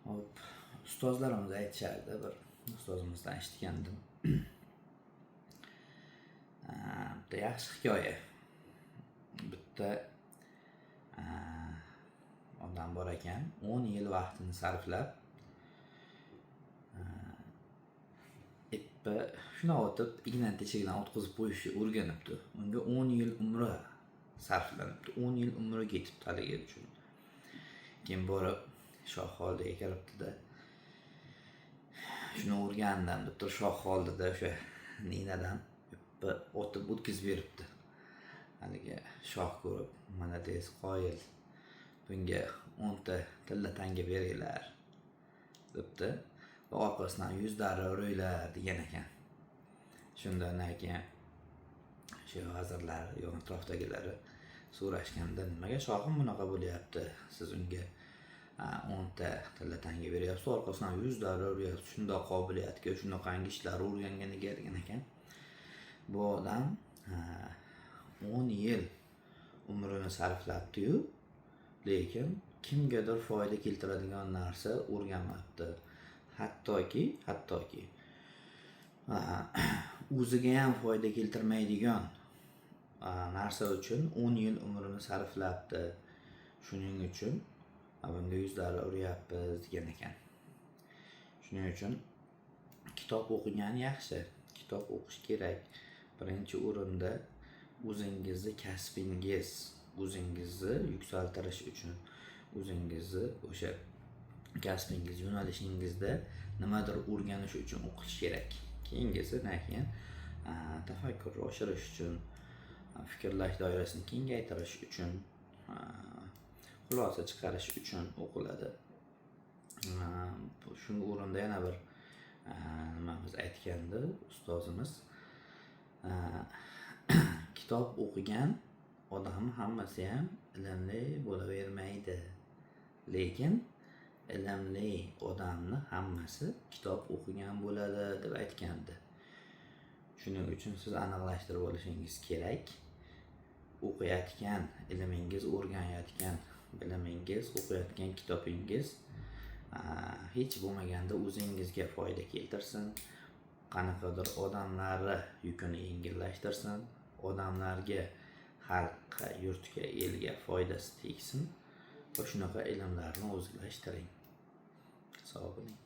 Hop, ustozlarimiz aytishardi, bir ustozimizdan eshitgandim. Bitta yaxshi hikoya. Bitta odam bor ekan, 10 yil vaqtini sarflab ipni shuna o'tib, ignani teshagidan o'tkazib qo'yishni o'rganibdi. Unga 10 yil umri sarflanibdi. 10 yil umri ketibdi haligi uchun. Keyin borib shoh holdiga kiribdi-da. Shuni o'rgandim deb shoh holdida o'sha ninadan ipni o'tib o'tkazib beribdi. Haligi shoh ko'rib, "Malades, qoyil. Bunga 10 ta tilla tanga beringlar" debdi. Va orqasidan 100 darra uringlar degan ekan. Shundan keyin shu vazirlar, yo'q atrofdagilari so'rashganda, "Nimaga shohim bunaqa bo'lyapti? Siz unga 10 ta tilla tanga beryapsiz, orqasidan 100 darra uryapsiz. Shundoq qobiliyatga, shunaqangi ishlar o'rgangan degan ekan. Bu odam 10 yil umrini sarflabdi-yu, lekin kimgadir foyda keltiradigan narsa o'rganmabdi. Hattoki o'ziga ham foyda keltirmaydigan narsa uchun 10 yil umrini sarflabdi. Shuning uchun bunga 100 darra uryapmiz degan ekan. Shuning uchun kitob o'qigan yaxshi, kitob o'qish kerak. Birinchi o'rinda o'zingizni kasbingiz, o'zingizni yuksaltirish uchun, o'zingizni o'sha kasbingiz, yo'nalishingizda nimadir o'rganish uchun o'qish kerak. Keyingisi keyin tafakkurni oshirish uchun, fikrlash doirasini kengaytirish uchun, xulosa chiqarish uchun o'qiladi. Shu o'rinda yana bir nimamiz aytgandi ustozimiz, kitob o'qigan odam hammasi ham ilmli bo'lavermaydi. Lekin ilmli odamni hammasi kitob o'qigan bo'ladi deb aytgandi. Shuning uchun siz aniqlashtirib olishingiz kerak. O'qiyotgan ilmingiz, o'rganayotgan bilimingiz, o'qiyotgan kitobingiz hech bo'lmaganda o'zingizga foyda keltirsin, qanaqadir odamlarni yukini yengillashtirsin, odamlarga, xalqqa, yurtga, elga foydasi tegsin. Va shunaqa ilmlarni o'zlashtiring. Sog' bo'ling.